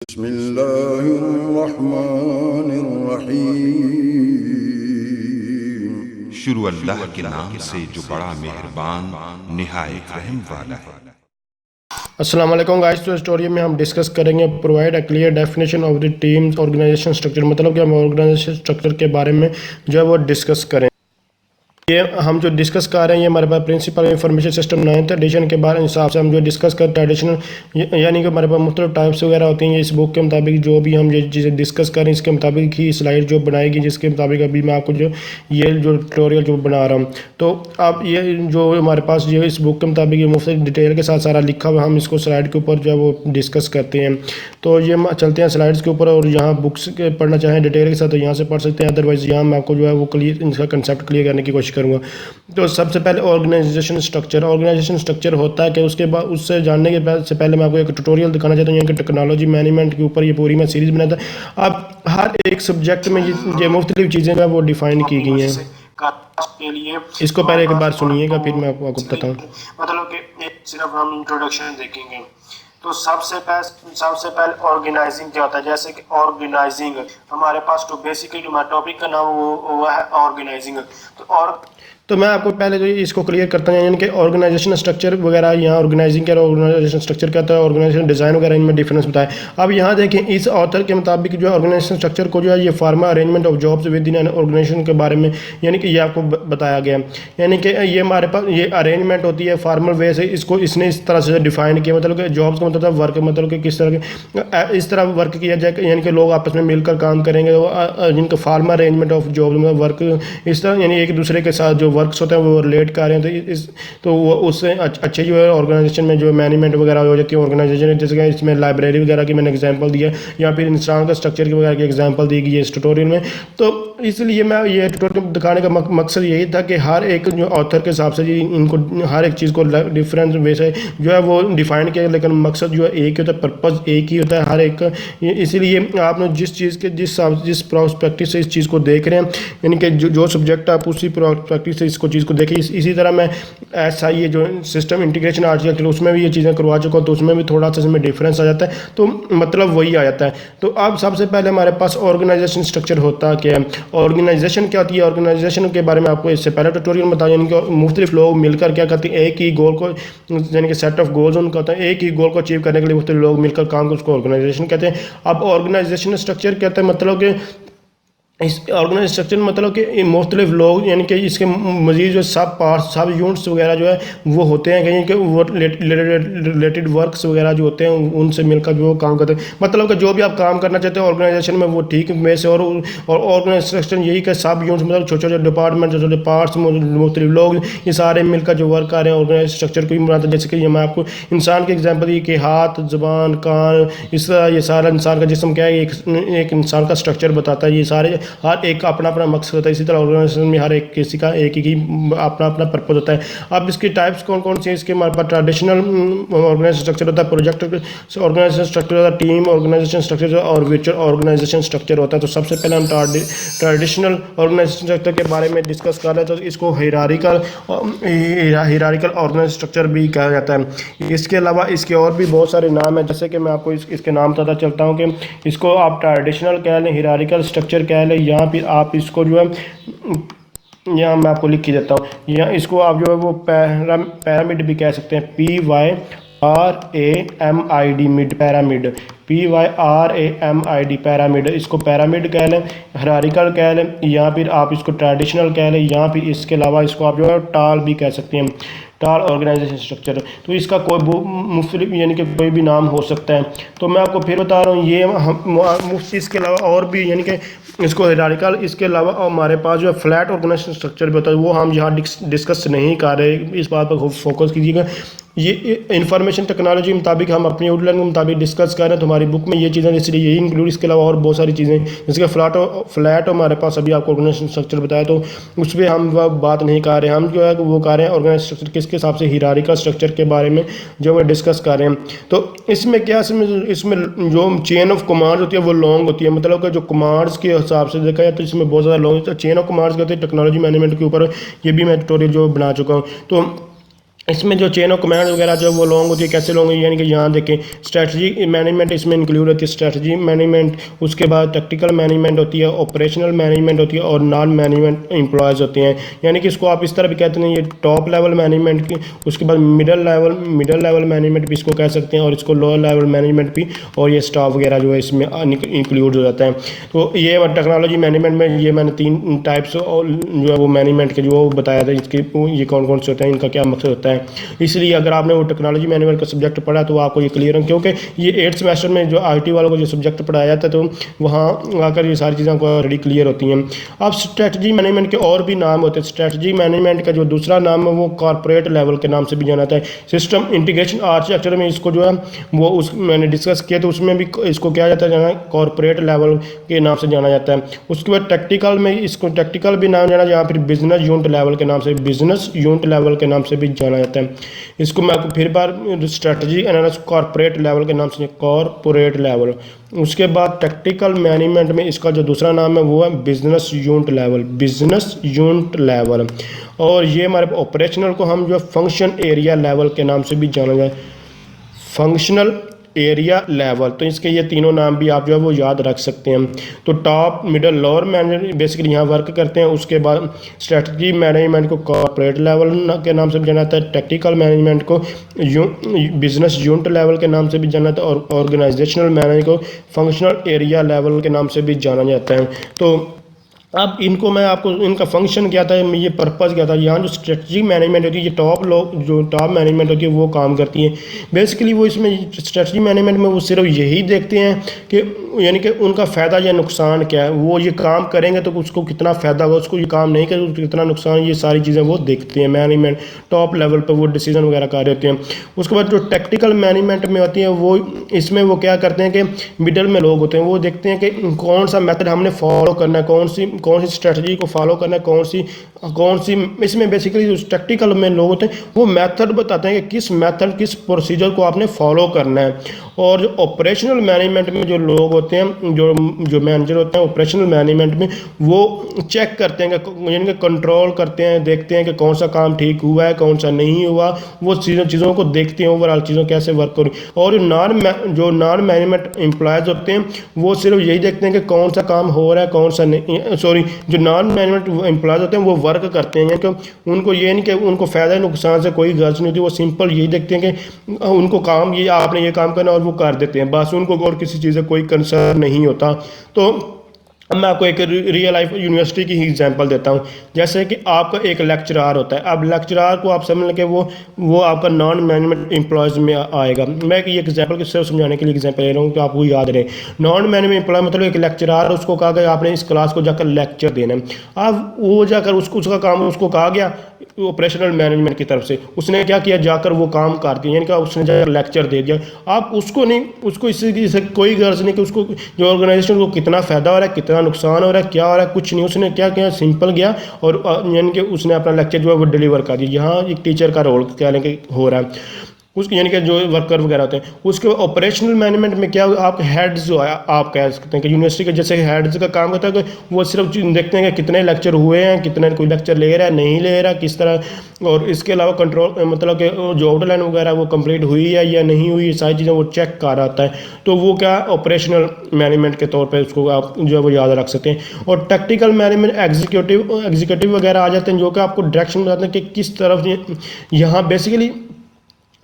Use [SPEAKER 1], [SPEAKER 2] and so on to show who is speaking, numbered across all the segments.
[SPEAKER 1] बिस्मिल्लाहिर्रहमानिर्रहीम।
[SPEAKER 2] शुरू अल्लाह के नाम से जो बड़ा मेहरबान निहायत रहम वाला है।
[SPEAKER 3] अस्सलाम वालेकुम गाइस। तो स्टोरी में हम डिस्कस करेंगे provide a clear definition of the teams organisation structure, मतलब कि हम ऑर्गेनाइजेशन स्ट्रक्चर के बारे में जो है वो डिस्कस करें। ये हम जो डिस्कस कर रहे हैं ये हमारे पास principle information system 9th edition के बारे हिसाब से हम जो डिस्कस कर ट्रेडिशनल यानी कि हमारे पास मुख्तलिफ टाइप्स वगैरह होती हैं। इस बुक के मुताबिक जो भी हम ये चीज़ें डिस्कस करें इसके मुताबिक ही स्लाइड जो बनाएगी, जिसके मुताबिक अभी मैं आपको जो ये जो ट्यूटोरियल जो बना रहा हूँ, तो अब ये जो हमारे पास जो इस बुक के मुताबिक ये मुफ्त डिटेल के साथ सारा लिखा हुआ, हम इसको स्लाइड के ऊपर जो है वो डिस्कस करते हैं। तो ये चलते हैं स्लाइड्स के ऊपर, और यहाँ बुक्स के पढ़ना चाहें डिटेल के साथ तो यहाँ से पढ़ सकते हैं, अदरवाइज़ यहाँ मैं आपको जो है वो क्लियर इनका कंसेप्ट क्लियर करने की कोशिश करूँगा। तो सबसे पहले ऑर्गेनाइजेशन स्ट्रक्चर होता है कि उसके बाद उससे जानने के से पहले मैं आपको एक ट्यूटोरियल दिखाना चाहता हूँ। यहाँ के टेक्नोलॉजी मैनेजमेंट के ऊपर ये पूरी मैं सीरीज़ बनाता है। अब हर एक सब्जेक्ट में ये मुख्तलिफ चीज़ें जो है वो डिफाइन की गई हैं।
[SPEAKER 4] के लिए
[SPEAKER 3] इसको पहले एक बार सुनिएगा, फिर मैं आपको बताता हूँ।
[SPEAKER 4] मतलब कि सिर्फ हम इंट्रोडक्शन देखेंगे। तो सबसे पहले ऑर्गेनाइजिंग क्या होता है। जैसे कि ऑर्गेनाइजिंग हमारे पास तो बेसिकली हमारा टॉपिक का नाम वो है ऑर्गेनाइजिंग।
[SPEAKER 3] तो मैं आपको पहले जो इसको क्लियर करता हूँ, यानी कि ऑर्गेनाइजेशन स्ट्रक्चर वगैरह, यहाँ ऑर्गेनाइजिंग क्या है, ऑर्गेनाइजेशन स्ट्रक्चर क्या होता है, ऑर्गेनाइजेशन डिज़ाइन वगैरह, इनमें डिफरेंस बताएं। अब यहाँ देखिए इस ऑथर के मुताबिक जो ऑर्गेनाइजेशन स्ट्रक्चर को जो है ये formal arrangement of jobs within organisation के बारे में यानी कि ये आपको बताया गया। यानी कि ये हमारे पास ये अरेंजमेंट होती है फॉर्मल वे से, इसको इसने इस तरह से डिफाइन किया। मतलब कि जॉब्स का मतलब वर्क, मतलब कि किस तरह के इस तरह वर्क किया जाए, यानी कि लोग आपस में मिलकर काम करेंगे, जिनका फार्मल अरेंजमेंट ऑफ जॉब मतलब वर्क इस तरह, यानी एक दूसरे के साथ जो वर्क्स होते हैं वो कर रहे हैं। तो वो उससे अच्छे जो है ऑर्गेनाइजेशन में जो मैनेजमेंट वगैरह हो जाती है ऑर्गेनाइजेशन, जैसे कि इसमें लाइब्रेरी वगैरह की मैंने एग्जांपल दिया, या फिर इंसान का स्ट्रक्चर की वगैरह की एग्जांपल दी गई है इस ट्यूटोरियल में। तो इसलिए मैं ये ट्यूटोरियल दिखाने का मकसद यही था कि हर एक जो ऑथर के हिसाब से जी इनको हर एक चीज़ को डिफरेंट वे से जो है वो डिफाइन किया, लेकिन मकसद जो है एक ही होता है, पर्पज़ एक ही होता है हर एक का। इसीलिए आपने जिस चीज़ के जिस प्रोस्पेक्टिव से इस चीज़ को देख रहे हैं, यानी कि जो सब्जेक्ट आप उसी प्रोस्पेक्टिव से इसको चीज़ को देखिए। इसी तरह मैं ऐसा ये जो सिस्टम इंटीग्रेशन आर्किटेक्चर उसमें भी ये चीज़ें करवा चुका हूँ, तो उसमें भी थोड़ा सा इसमें डिफरेंस आ जाता है, तो मतलब वही आ जाता है। तो अब सबसे पहले हमारे पास ऑर्गेनाइजेशन स्ट्रक्चर होता क्या है, ऑर्गेनाइजेशन क्या होती है। ऑर्गेनाइजेशन के बारे में आपको इससे पहले ट्यूटोरियल में बताया, यानी कि मुख्तलिफ लोग मिलकर क्या करते हैं, एक ही गोल को, यानी कि सेट ऑफ गोल्स उनका होता है, एक ही गोल को अचीव करने के लिए मुख्तलिफ लोग मिलकर काम को उसको ऑर्गेनाइजेशन कहते हैं। अब ऑर्गेनाइजेशन स्ट्रक्चर कहते हैं मतलब कि इस ऑर्गेनाइज स्ट्रक्चर मतलब कि मुख्तलिफ लोग, यानी कि इसके मजीद जो सब पार्ट्स सब यूनिट्स वगैरह जो है वो होते हैं, कहीं कि वो रिलेटेड वर्क्स वगैरह जो होते हैं उनसे मिलकर जो काम करते हैं। मतलब कि जो भी आप काम करना चाहते हैं ऑर्गेनाइजेशन में वो ठीक में से, और ऑर्गेनाइजेशन यही कि सब यूनिट्स मतलब छोटे छोटे डिपार्टमेंट, छोटे छोटे पार्ट्स, मुख्तलिफ लोग ये सारे मिलकर जो वर्क कर रहे हैं ऑर्गेनाइज स्ट्रक्चर को ही बनाते हैं। जैसे कि मैं आपको इंसान के एग्जाम्पल दी कि हाथ, जुबान, कान, इस तरह ये सारा इंसान का जिस्म क्या है, एक इंसान का स्ट्रक्चर बताता है। ये सारे हर एक का अपना अपना मकसद होता है। इसी तरह ऑर्गेनाइजेशन में हर एक किसी का एक ही अपना अपना पर्पज होता है। अब इसके टाइप्स कौन कौन से हैं, इसके हमारे पास ट्रेडिशनल ऑर्गेनाइजेशन स्ट्रक्चर होता है, प्रोजेक्ट ऑर्गेनाइजेशन स्ट्रक्चर होता है, टीम ऑर्गेनाइजेशन स्ट्रक्चर और वर्चुअल ऑर्गेनाइजेशन स्ट्रक्चर होता है। तो सबसे पहले हम ट्रेडिशनल ऑर्गेनाइजेशन स्ट्रक्चर के बारे में डिस्कस कर रहे हैं, तो इसको हायरार्किकल ऑर्गेनाइजेशन स्ट्रक्चर भी कहा जाता है। इसके अलावा इसके और भी बहुत सारे नाम हैं, जैसे कि मैं आपको इसके नाम पता चलता हूँ कि इसको आप ट्रेडिशनल कह लें, हायरार्किकल स्ट्रक्चर कह लें, या फिर आप इसको जो है यहाँ मैं आपको लिख के देता हूँ, यहाँ इसको आप जो है वो पैरामिड भी कह सकते हैं, PYRAMID mid, pyramid, PYRAMID pyramid, इसको पैरामिड कह लें, हायरार्किकल कह लें, या फिर आप इसको ट्रेडिशनल कह लें, या फिर इसके अलावा इसको आप जो है टाल भी कह सकते हैं, टाल ऑर्गेनाइजेशन स्ट्रक्चर। तो इसका कोई मुख्तलिफ यानी कि कोई भी नाम हो सकता है। तो मैं आपको फिर बता रहा हूँ ये मुफ्त, इसके अलावा और भी यानी कि इसको हायरार्किकल, इसके अलावा हमारे पास जो है फ्लैट ऑर्गेनाइजेशन स्ट्रक्चर भी होता है, वो हम यहाँ डिस्कस नहीं कर रहे, इस बात पर फोकस कीजिएगा। ये इंफॉर्मेशन टेक्नोलॉजी के मुताबिक हम अपनी आउटलाइन के मुताबिक डिस्कस कर रहे हैं, तो हमारी बुक में ये चीज़ें इसलिए यही इंक्लूड, इसके अलावा और बहुत सारी चीज़ें जैसे कि फ्लैट हमारे पास अभी आपको ऑर्गेनाइजेशन स्ट्रक्चर बताया, तो उस पर हम बात नहीं कर रहे हैं। हम जो है वो कर रहे हैं ऑर्गेनाइजेशन स्ट्रक्चर किसके हिसाब से, हायरार्किकल स्ट्रक्चर के बारे में जो है डिस्कस कर रहे हैं। तो इसमें क्या, इसमें जो चेन ऑफ कमांड्स होती है वो लॉन्ग होती है, मतलब कि जो कमांड्स के हिसाब से देखा जाए तो इसमें बहुत ज़्यादा लॉन्ग चेन ऑफ कमांड्स कहते हैं। टेक्नोलॉजी मैनेजमेंट के ऊपर ये भी मैं ट्यूटोरियल जो बना चुका हूँ। तो इसमें जो चेन ऑफ कमांड वगैरह जो वो लॉन्ग होती है, कैसे लॉन्ग है, यानी कि यहाँ देखें स्ट्रेटजी मैनेजमेंट इसमें इंक्लूड होती है, स्ट्रेटजी मैनेजमेंट, उसके बाद टैक्टिकल मैनेजमेंट होती है, ऑपरेशनल मैनेजमेंट होती है और नॉन मैनेजमेंट एम्प्लॉयज़ होते हैं। यानी कि इसको आप इस तरह भी कहते हैं, ये टॉप लेवल मैनेजमेंट की, उसके बाद मिडल लेवल मैनेजमेंट भी इसको कह सकते हैं और इसको लोअर लेवल मैनेजमेंट भी, और ये स्टाफ वगैरह जो है इसमें इंक्लूड हो जाता है। तो ये टेक्नोलॉजी मैनेजमेंट में ये मैंने 3 टाइप्स जो है वो मैनेजमेंट के जो बताया था, इसके ये कौन कौन से होते हैं, इनका क्या मकसद होता है। इसलिए अगर आपने वो टेक्नोलॉजी मैनेजमेंट का सब्जेक्ट पढ़ा तो आपको ये क्लियर है, क्योंकि ये 8th सेमेस्टर में जो आईटी वालों को जो सब्जेक्ट पढ़ाया जाता है तो वहाँ आकर ये सारी चीज़ें ऑलरेडी क्लियर होती हैं। अब स्ट्रेटजी मैनेजमेंट के और भी नाम होते हैं। स्ट्रेटजी मैनेजमेंट का जो दूसरा नाम है वो कॉर्पोरेट लेवल के नाम से भी जाना जाता है। सिस्टम इंटीग्रेशन आर्किटेक्चर में इसको जो है वो उस मैंने डिस्कस किया, तो उसमें भी इसको क्या जाता है, कॉर्पोरेट लेवल के नाम से जाना जाता है। उसके बाद टेक्निकल में इसको टेक्निकल भी नाम जाना, या फिर बिजनेस यूनिट लेवल के नाम से, बिजनेस यूनिट लेवल के नाम से भी जाना जाता है। इसको मैं आपको फिर बार स्ट्रेटजी एनालिसिस कॉर्पोरेट लेवल के नाम से, कॉर्पोरेट लेवल। उसके बाद टेक्निकल मैनेजमेंट में इसका जो दूसरा नाम है वो है business unit level, business unit level. और ये हमारे ऑपरेशनल को हम जो है फंक्शन एरिया लेवल के नाम से भी जाना जाए, फंक्शनल एरिया लेवल। तो इसके ये तीनों नाम भी आप जो है वो याद रख सकते हैं। तो top middle lower manager basically यहाँ वर्क करते हैं। उसके बाद स्ट्रेटजी मैनेजमेंट को कॉर्पोरेट लेवल के नाम से भी जाना जाता है, टेक्निकल मैनेजमेंट को बिजनेस यूनिट लेवल के नाम से भी जाना जाता है, और ऑर्गेनाइजेशनल मैनेजमेंट को फंक्शनल एरिया लेवल के नाम से भी जाना जाता है। तो अब इनको मैं आपको इनका फंक्शन क्या था, ये पर्पज़ क्या था। यहाँ जो स्ट्रेटजी मैनेजमेंट होती है, ये टॉप लोग जो टॉप मैनेजमेंट होती है वो काम करती है। बेसिकली वो इसमें स्ट्रेटजी मैनेजमेंट में वो सिर्फ यही देखते हैं कि यानी कि उनका फ़ायदा या नुकसान क्या है, वो ये काम करेंगे तो उसको कितना फ़ायदा होगा, उसको ये काम नहीं करेंगे तो कितना नुकसान, ये सारी चीज़ें वो देखते हैं। मैनेजमेंट टॉप लेवल पर वो डिसीजन वगैरह कर रहे होते हैं। उसके बाद जो टेक्निकल मैनेजमेंट में होती है वो इसमें वो क्या करते हैं कि मिडल में लोग होते हैं, वो देखते हैं कि कौन सा मेथड हमने फॉलो करना है, कौन सी स्ट्रेटजी को फॉलो करना है, कौन सी इसमें बेसिकली जो टेक्निकल में लोग होते हैं वो मेथड बताते हैं कि किस मेथड किस प्रोसीजर को आपने फॉलो करना है। और जो ऑपरेशनल मैनेजमेंट में जो लोग होते हैं, जो मैनेजर होते हैं ऑपरेशनल मैनेजमेंट में, वो चेक करते हैं कि यानी कि कंट्रोल करते हैं, देखते हैं कि कौन सा काम ठीक हुआ है, कौन सा नहीं हुआ, वो चीज़ों को देखते हैं, ओवरऑल चीज़ों कैसे वर्क कर रही। और जो नॉन मैनेजमेंट एम्प्लॉयज़ होते हैं वो सिर्फ यही देखते हैं कि कौन सा काम हो रहा है, कौन सा नहीं, सॉरी जो नॉन मैनेजमेंट एम्प्लॉयज़ होते हैं वो वर्क करते हैं, कि उनको ये नहीं कि उनको फ़ायदा नुकसान से कोई गर्ज नहीं होती, वो सिंपल यही देखते हैं कि उनको काम ये आपने ये काम करना और वो कर देते हैं, बस उनको और किसी चीज़ से कोई कंसर्न नहीं होता। तो अब मैं आपको एक रियल लाइफ यूनिवर्सिटी की ही एग्जांपल देता हूँ। जैसे कि आपका एक लेक्चरार होता है, अब लेक्चरार को आप समझ लें कि वो आपका नॉन मैनेजमेंट एम्प्लॉयज़ में आएगा। मैं ये एग्जांपल को सिर्फ समझाने के लिए एग्जांपल ले रहा हूँ कि आपको याद रहे। नॉन मैनेजमेंट एम्प्लॉय मतलब एक लेक्चरार, उसको कहा गया आपने इस क्लास को जाकर लेक्चर देना है। अब वो जाकर उसका काम उसको कहा गया ऑपरेशनल मैनेजमेंट की तरफ से, उसने क्या किया, जाकर वो काम कर दिया, यानी कि उसने जाकर लेक्चर दे दिया। आप उसको इससे कोई गर्ज नहीं कि उसको जो ऑर्गेनाइजेशन को कितना फ़ायदा हो रहा है, कितना नुकसान हो रहा है, क्या हो रहा है, कुछ नहीं। उसने क्या किया, सिंपल गया और यानी कि उसने अपना लेक्चर जो है वो डिलीवर कर दिया। यहाँ एक टीचर का रोल क्या लेके हो रहा है उसके, यानी कि जो वर्कर वगैरह होते हैं। उसके ऑपरेशनल मैनेजमेंट में क्या आप हेड्स जो है आप कह सकते हैं कि यूनिवर्सिटी के जैसे हेड्स का काम होता है कि वो सिर्फ देखते हैं कि कितने लेक्चर हुए हैं, कितने कोई लेक्चर ले रहा है नहीं ले रहा, किस तरह, और इसके अलावा कंट्रोल मतलब कि जो आउटलाइन वगैरह वो कंप्लीट हुई है या नहीं हुई, सारी चीज़ें वो चेक कर रहा होता है। तो वो क्या ऑपरेशनल मैनेजमेंट के तौर पर उसको आप जो है वो याद रख सकते हैं। और टेक्निकल मैनेजमेंट एग्जीक्यूटिव वगैरह आ जाते हैं, जो कि आपको डायरेक्शन बताते हैं कि किस तरफ यहाँ बेसिकली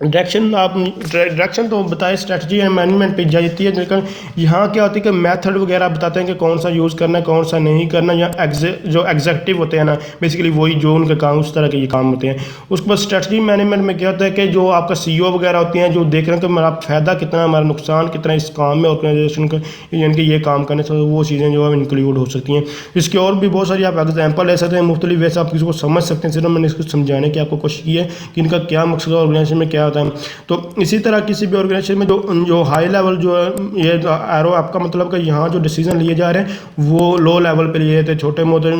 [SPEAKER 3] डायरेक्शन तो बताए स्ट्रेटजी एंड मैनेजमेंट पे जाती है, लेकिन यहाँ क्या होती है कि मेथड वगैरह बताते हैं कि कौन सा यूज़ करना है, कौन सा नहीं करना, या जो एग्जेक्टिव होते हैं ना बेसिकली वही जो उनके काम उस तरह के ये काम होते हैं। उसके बाद स्ट्रेटजी मैनेजमेंट में क्या होता है कि जो आपका CEO वगैरह होती हैं, जो देख रहे हैं कि हमारा फ़ायदा कितना, हमारा नुकसान कितना इस काम में ऑर्गेनाइजेशन का, यानी कि ये काम करने से वो चीज़ें जो है इंक्लूड हो सकती हैं। इसकी और भी बहुत सारी आप एग्जाम्पल ले सकते हैं, मुख्तलिफ वैसे आप किसी को समझ सकते हैं। सिर्फ मैंने इसको समझाने की आपको कोशिश की है कि इनका क्या मकसद है, ऑर्गेनाइजेशन में क्या होता है। तो इसी तरह किसी भी ऑर्गेनाइजेशन में जो हाई लेवल जो है, ये एरो आपका मतलब कि यहाँ जो डिसीजन लिए जा रहे हैं वो लो लेवल पे लिए थे, छोटे मोटे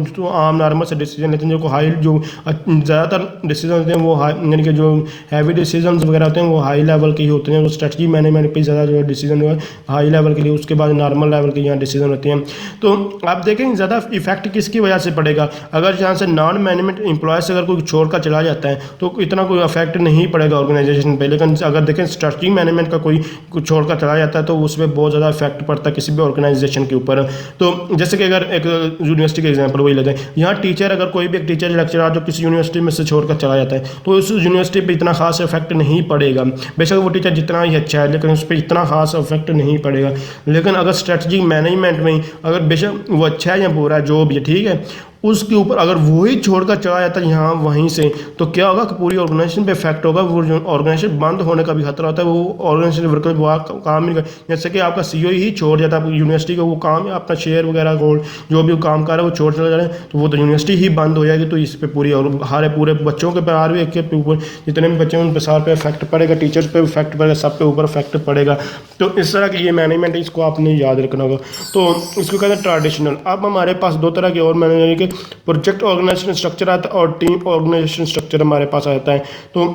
[SPEAKER 3] जो आम नॉर्मल से डिसीजन लेते हैं। जो हाई जो ज़्यादातर डिसीजन होते हैं वो यानी कि जो हैवी डिसीजन वगैरह होते हैं वो हाई लेवल के ही होते हैं। वो स्ट्रेटजी मैनेजमेंट पे ज़्यादा जो डिसीजन जो है हाई लेवल के लिए, उसके बाद नॉर्मल लेवल के यहाँ डिसीजन होते हैं। तो आप देखें ज़्यादा इफेक्ट किसकी वजह से पड़ेगा, अगर यहाँ से नॉन मैनेजमेंट एम्प्लॉयज़ अगर कोई छोड़ कर चला जाता है तो इतना कोई इफेक्ट नहीं पड़ेगा ऑर्गेनाइजेशन पे। लेकिन अगर देखें स्ट्रेटजी मैनेजमेंट का कोई छोड़ कर चला जाता है तो उसमें बहुत ज़्यादा इफेक्ट पड़ता है किसी भी ऑर्गेनाइजेशन के ऊपर। तो जैसे कि अगर एक यूनिवर्सिटी का एग्जाम्पल वही लेते हैं, यहाँ टीचर अगर कोई भी एक टीचर लेक्चरर जो किसी यूनिवर्सिटी में से छोड़कर चला जाता है तो उस यूनिवर्सिटी पे इतना खास इफेक्ट नहीं पड़ेगा। बेशक वो टीचर जितना ही अच्छा है लेकिन उस पर इतना खास इफेक्ट नहीं पड़ेगा। लेकिन अगर स्ट्रेटजी मैनेजमेंट में अगर बेशक वो अच्छा है या बुरा है जो भी है, ठीक है, उसके ऊपर अगर वही छोड़कर चला जाता है यहाँ वहीं से, तो क्या होगा कि पूरी ऑर्गेनाइजेशन पे इफेक्ट होगा। वो जो ऑर्गेनाइजेशन बंद होने का भी खतरा होता है, वो ऑर्गेनाइजेशन वर्कर वो काम नहीं कर, जैसे कि आपका सीईओ ही छोड़ जाता है यूनिवर्सिटी का वो काम, अपना शेयर वगैरह होल्ड जो भी काम कर रहा है वो छोड़ चला जा रहा है, तो वो तो यूनिवर्सिटी ही बंद हो जाएगी। तो इस पर पूरी और हमारे पूरे बच्चों के पैर भी एक के ऊपर जितने भी बच्चे हैं उन पर सार पे इफेक्ट पड़ेगा, टीचर्स पे इफेक्ट पड़ेगा, सब पे ऊपर इफेक्ट पड़ेगा। तो इस तरह की ये मैनेजमेंट इसको आपने याद रखना होगा। तो इसको कहते हैं ट्रेडिशनल। अब हमारे पास दो तरह के और मैनेजमेंट के प्रोजेक्ट ऑर्गेनाइजेशन स्ट्रक्चर आता है और टीम ऑर्गेनाइजेशन स्ट्रक्चर हमारे पास आता है। तो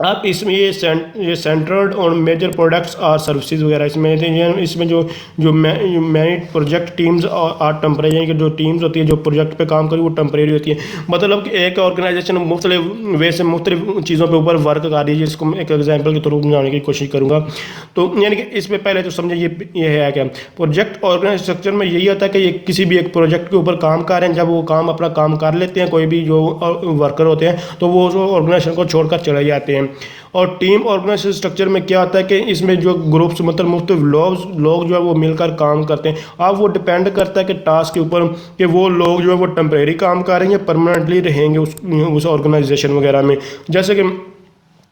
[SPEAKER 3] आप इसमें ये सेंटर्ड और मेजर प्रोडक्ट्स और सर्विसेज वगैरह इसमें जो मैनी प्रोजेक्ट टीम्स और टेम्परेरी, यानी कि जो टीम्स होती है जो प्रोजेक्ट पे काम करी वो टेम्परेरी होती है। मतलब कि एक ऑर्गेनाइजेशन मुख्तलिफ वे से मुख्तलिफ चीज़ों पे ऊपर वर्क कर रही है, जिसको मैं एक एग्जांपल के थ्रू समझाने की कोशिश करूँगा। तो यानी कि इसमें पहले तो समझे ये है क्या प्रोजेक्ट ऑर्गेनाइजेशन स्ट्रक्चर में यही होता है कि ये किसी भी एक प्रोजेक्ट के ऊपर काम कर रहे हैं, जब वो काम अपना काम कर लेते हैं कोई भी जो वर्कर होते हैं तो वो ऑर्गेनाइजेशन को छोड़कर चले जाते हैं। और टीम ऑर्गेनाइजेशन स्ट्रक्चर में क्या होता है कि इसमें जो ग्रुप्स मतलब मुख्तलिफ लोग जो है वो मिलकर काम करते हैं। अब वो डिपेंड करता है कि टास्क के ऊपर कि वो लोग जो है वो टेम्परेरी काम करेंगे, परमानेंटली रहेंगे उस ऑर्गेनाइजेशन वगैरह में। जैसे कि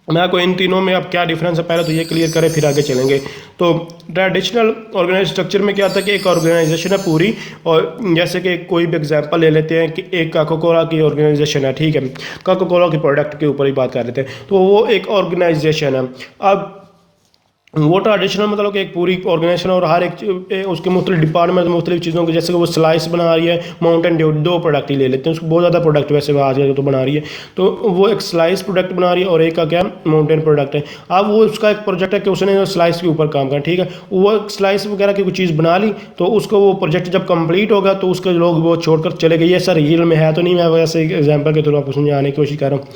[SPEAKER 3] मैं आपको इन तीनों में अब क्या डिफरेंस है पहले तो ये क्लियर करें फिर आगे चलेंगे। तो ट्रेडिशनल ऑर्गेनाइजेशन स्ट्रक्चर में क्या होता है कि एक ऑर्गेनाइजेशन है पूरी, और जैसे कि कोई भी एग्जांपल ले लेते हैं कि एक कोका कोला की ऑर्गेनाइजेशन है, ठीक है, कोका कोला के प्रोडक्ट के ऊपर ही बात कर लेते हैं, तो वो एक ऑर्गेनाइजेशन है। अब वो ट्रेडिशनल मतलब कि एक पूरी ऑर्गेनाइजेशन और हर एक उसके मुख्तलिफ डिपार्टमेंट मुख्तलिफ चीज़ों के, जैसे कि वो स्लाइस बना रही है माउंटेन ड्यू, दो प्रोडक्ट ही ले लेते हैं, उसको बहुत ज़्यादा प्रोडक्ट वैसे आज तो बना रही है, तो वो एक स्लाइस प्रोडक्ट बना रही है और एक का क्या माउंटेन प्रोडक्ट है। अब वो उसका एक प्रोजेक्ट है कि उसने स्लाइस के ऊपर काम करना, ठीक है, वो स्लाइस वगैरह की कोई चीज़ बना ली तो उसको वो प्रोजेक्ट जब कंप्लीट होगा तो उसके लोग वो छोड़कर चले गए। ये सर रियल में है तो नहीं, मैं वैसे एग्जाम्पल के थ्रू आपको समझाने की कोशिश कर रहा हूँ।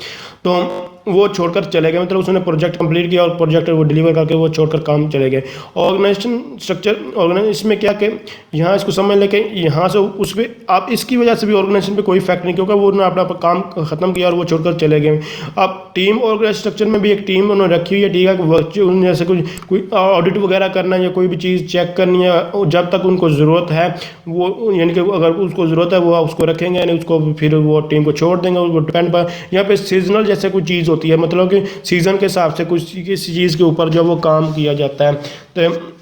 [SPEAKER 3] तो वो छोड़कर चले गए, मतलब उसने प्रोजेक्ट कंप्लीट किया और प्रोजेक्ट वो डिलीवर करके वो छोड़कर काम चले गए। ऑर्गेनाइजेशन स्ट्रक्चर ऑर्गेनाइजेशन इसमें क्या कि यहाँ इसको समझ लें कि यहाँ से उस पर आप इसकी वजह से भी ऑर्गेनाइजेशन पे कोई इफेक्ट नहीं, क्योंकि वो उन्होंने अपना काम खत्म किया और वो छोड़कर चले गए। अब टीम ऑर्गेनाइजेशन स्ट्रक्चर में भी एक टीम उन्होंने रखी हुई है, ठीक है, कि जैसे कोई ऑडिट वगैरह करना है या कोई भी चीज़ चेक करनी है, जब तक उनको ज़रूरत है वो, यानी कि अगर उसको ज़रूरत है वो उसको रखेंगे, यानी उसको फिर वो टीम को छोड़ देंगे। वो डिपेंड पर यहाँ पे सीजनल जैसे कोई चीज़ होती है, मतलब कि सीज़न के हिसाब से कुछ किसी चीज़ के ऊपर जो वो काम किया जाता है। तो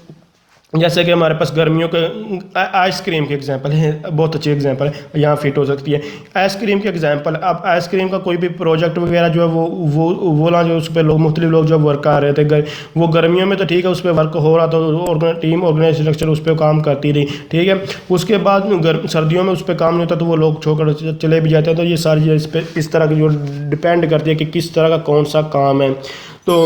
[SPEAKER 3] जैसे कि हमारे पास गर्मियों के आइसक्रीम के एग्जांपल है, बहुत अच्छी एग्जांपल है, यहाँ फिट हो सकती है आइसक्रीम के एग्जांपल। अब आइसक्रीम का कोई भी प्रोजेक्ट वगैरह जो है वो ना जो उस पर लोग मुख्तलिफ लोग जो वर्क कर रहे थे, वो गर्मियों में तो ठीक है उस पर वर्क हो रहा था, तो टीम ऑर्गेनाइजेशन स्ट्रक्चर उस पर काम करती रही, ठीक है। उसके बाद सर्दियों में उस पर काम नहीं होता तो वो लोग छोड़कर चले भी जाते हैं। तो ये सारी चीज़ इस पर इस तरह की जो डिपेंड करती है कि किस तरह का कौन सा काम है। तो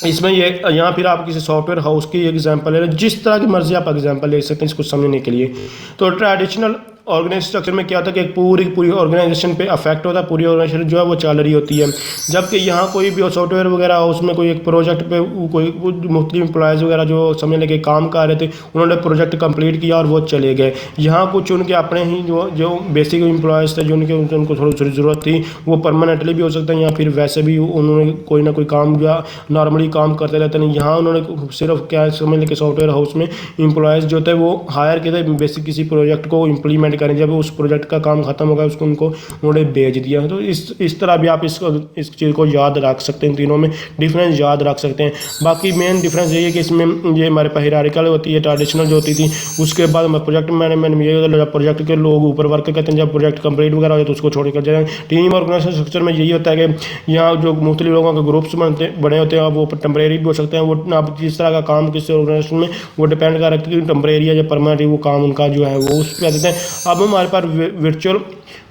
[SPEAKER 3] इसमें ये यहाँ फिर आप किसी सॉफ्टवेयर हाउस की एग्जांपल ले लें, जिस तरह की मर्जी आप एग्जांपल ले सकते हैं इसको समझने के लिए। तो ट्रेडिशनल ऑर्गेनाइजेशन स्ट्रक्चर में क्या होता है कि एक पूरी ऑर्गेनाइजेशन पे अफेक्ट होता है, पूरी ऑर्गेनाइजेशन जो है वो चल रही होती है। जबकि यहाँ कोई भी सॉफ्टवेयर वगैरह उसमें कोई एक प्रोजेक्ट पे कोई मुख्तलिफ एम्प्लॉयज़ वगैरह जो समझ लेके काम कर रहे थे, उन्होंने प्रोजेक्ट कंप्लीट किया और वो चले गए। यहाँ कुछ उनके अपने ही जो बेसिक एम्प्लॉयज़ थे जो उनको थोड़ी थोड़ी ज़रूरत थी, वो परमानेंटली भी हो सकता है या फिर वैसे भी उन्होंने कोई ना कोई काम जो नॉर्मली काम करते रहते हैं। यहाँ उन्होंने सिर्फ क्या समझ लेके सॉफ्टवेयर हाउस में एम्प्लॉयज़ जो थे वो हायर किए थे बेसिक किसी प्रोजेक्ट को इम्प्लीमेंट इम्प्लीमेंट करें, जब उस प्रोजेक्ट का काम खत्म होगा उसको उन्होंने भेज दिया। तो इस तरह भी आप इस चीज़ को याद रख सकते हैं, तीनों में डिफरेंस याद रख सकते हैं। बाकी मेन डिफरेंस यही है कि इसमें ये हमारे पास हायरार्किकल होती है, ट्रेडिशनल जो होती थी, उसके बाद प्रोजेक्ट मैनेजमेंट में ये होता है प्रोजेक्ट के लोग ऊपर वर्क करते हैं, जब प्रोजेक्ट कंप्लीट वगैरह हो जाए तो उसको छोड़ कर जाए। टीम ऑर्गेनाइजेशन स्ट्रक्चर में यही होता है कि यहाँ जो मुख्तलिफ लोगों के ग्रुप्स बने होते हैं, वो टेम्परेरी भी हो सकते हैं। वो आप जिस तरह का काम किस ऑर्गेनाइजेशन में वो डिपेंड कर रहा है कि टेम्परेरी या परमानेंट वो काम उनका जो है वो उस पर देते हैं। अब हमारे पास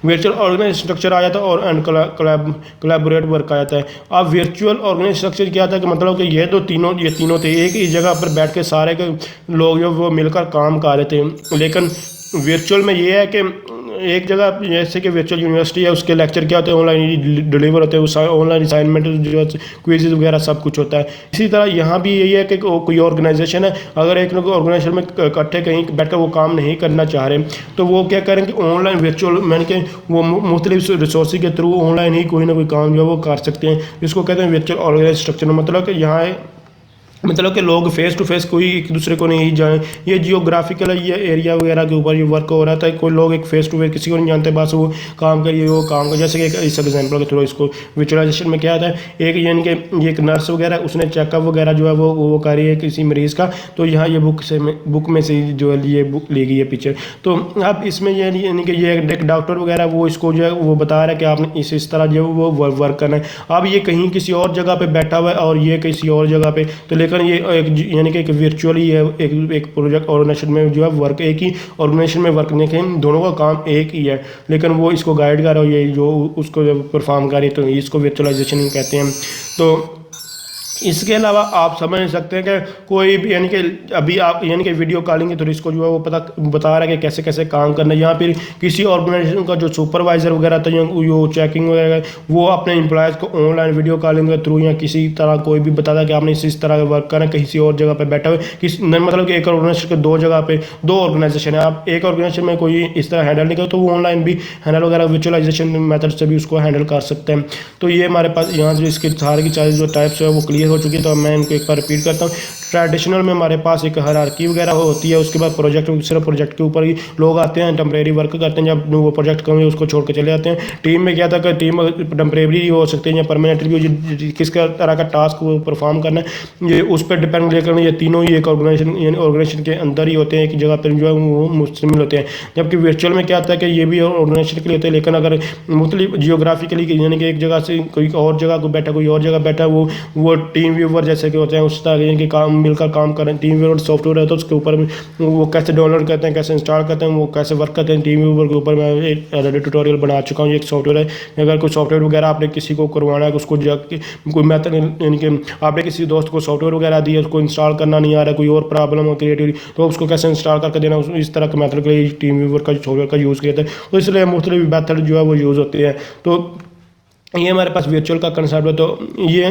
[SPEAKER 3] वर्चुअल ऑर्गेनाइज स्ट्रक्चर आ जाता है और एंड कोलैबोरेट वर्क आ जाता है। अब वर्चुअल ऑर्गेनाइज स्ट्रक्चर क्या था कि मतलब कि ये तीनों थे एक ही जगह पर बैठ के सारे के लोग जो वो मिलकर काम कर रहे थे। लेकिन वर्चुअल में ये है कि एक जगह जैसे कि वर्चुअल यूनिवर्सिटी है, उसके लेक्चर क्या होते हैं ऑनलाइन डिलीवर होते हैं, उस ऑनलाइन असाइनमेंट जो क्विज़ वगैरह सब कुछ होता है। इसी तरह यहाँ भी यही है कि कोई ऑर्गेनाइजेशन है, अगर एक लोग ऑर्गेनाइजेशन में इकट्ठे कहीं बैठकर वो काम नहीं करना चाह रहे तो वो क्या करें कि ऑनलाइन वर्चुअल मैंने कि वो मुख्तलिफ रिसोर्स के थ्रू ऑनलाइन ही कोई ना कोई काम जो है वो कर सकते हैं। इसको कहते हैं वर्चुअल ऑर्गेनाइज स्ट्रक्चर। मतलब कि यहाँ मतलब कि लोग फेस टू फेस कोई एक दूसरे को नहीं जाने, ये जियोग्राफिकल ये एरिया वगैरह के ऊपर ये वर्क हो रहा था। कोई लोग एक फेस टू फेस किसी को नहीं जानते, बस वो काम करिए वो काम कर। जैसे कि इस एग्जांपल के थ्रू इसको विजुअलाइजेशन में क्या आता है, एक यानी कि एक नर्स वगैरह उसने चेकअप वगैरह जो है वो कर रही है किसी मरीज़ का, तो यहाँ ये बुक में से जो है ये बुक ली गई है पिक्चर। तो अब इसमें ये यानी कि ये एक डॉक्टर वगैरह वो इसको जो है वो बता रहा है कि आपने इस तरह जो है वो वर्क करना है। अब ये कहीं किसी और जगह पर बैठा हुआ है और ये किसी और जगह पर, तो लेकिन ये एक यानी कि एक वर्चुअली है, एक प्रोजेक्ट ऑर्गेनाइजेशन में जो है वर्क एक ही ऑर्गेनाइजेशन में वर्क नहीं कि दोनों का काम एक ही है, लेकिन वो इसको गाइड कर रहा है, ये जो उसको परफॉर्म कर रही है, तो इसको वर्चुअलाइजेशन ही कहते हैं। तो इसके अलावा आप समझ सकते हैं कि कोई भी यानी कि अभी आप यानी कि वीडियो कॉलिंग के थ्रू इसको जो है वो बता रहा है कि कैसे कैसे काम करना है। यहाँ फिर किसी ऑर्गेनाइजेशन का जो सुपरवाइज़र वगैरह था या जो चेकिंग वगैरह वो अपने एम्प्लॉयज़ को ऑनलाइन वीडियो कॉलिंग के थ्रू या किसी तरह कोई भी बताता कि आपने इस तरह का वर्क करना है, किसी और जगह पर बैठा हुए मतलब कि एक ऑर्गेनाइजेशन के दो जगह पर दो ऑर्गेनाइजेशन है, आप एक ऑर्गेनाइजेशन में कोई इस तरह हैंडल नहीं करो तो वो ऑनलाइन भी हैंडल वगैरह वर्चुअलाइजेशन मेथड से भी उसको हैंडल कर सकते हैं। तो ये हमारे पास यहाँ जो इसके सारे की सारी जो टाइप्स है वो क्लियर हो चुकी है। तो मैं इनको एक बार रिपीट करता हूँ। ट्रेडिशनल में हमारे पास एक हायरार्की वगैरह होती है, उसके बाद प्रोजेक्ट सिर्फ प्रोजेक्ट के ऊपर ही लोग आते हैं, टेम्परेरी वर्क करते हैं, जब वो प्रोजेक्ट कम है उसको छोड़ के चले जाते हैं। टीम में क्या था कि टीम टेम्परेरी हो सकते हैं या परमानेंट भी, किस तरह का टास्क वो परफॉर्म करना है ये उस पर डिपेंड लेकर ये तीनों ही एक ऑर्गेनाइजेशन के अंदर ही होते हैं, एक जगह पर जो है वो मुश्तमिल होते हैं। जबकि वर्चुअल में क्या होता है कि ये भी ऑर्गेनाइजेशन के लिए होते हैं, लेकिन अगर मुख्तलिफ जियोग्राफिकली यानी कि एक जगह से कोई और जगह को बैठा कोई और जगह बैठा वो टीम व्यूवर जैसे कि होते हैं उस तरह के काम मिलकर काम करें। टीम व्यूवर सॉफ्टवेयर है तो उसके ऊपर वो कैसे डाउनलोड करते हैं, कैसे इंस्टॉल करते हैं, वो कैसे वर्क करते हैं। टीम व्यूवर के ऊपर मैं एक ट्यूटोरियल बना चुका हूँ। एक सॉफ्टवेयर है, अगर कोई सॉफ्टवेयर वगैरह आपने किसी को करवाना है, उसको कोई मेथड यानी कि आपने किसी दोस्त को सॉफ्टवेयर वगैरह दिया, उसको इंस्टॉल करना नहीं आ रहा, कोई और प्रॉब्लम हो क्रिएटिव, तो उसको कैसे इंस्टॉल करके देना, इस तरह के मेथड के लिए टीम व्यूवर का सॉफ्टवेयर का यूज़ किया था। तो इसलिए मुख्तलिफ मेथड जो है वो यूज़ होते हैं। तो ये हमारे पास वर्चुअल का कंसेप्ट है। तो ये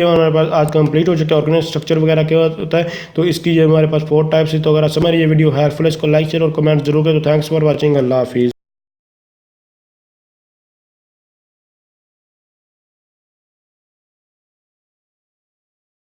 [SPEAKER 3] हमारे पास आज कंप्लीट हो चुका है। ऑर्गेनाइज स्ट्रक्चर वगैरह क्या होता है, तो इसकी ये हमारे पास 4 टाइप्स है। तो अगर समझ ये वीडियो हेल्पफुल है, इसको लाइक शेयर और कमेंट जरूर करें। तो थैंक्स फॉर वॉचिंग। अल्लाह हाफिज़।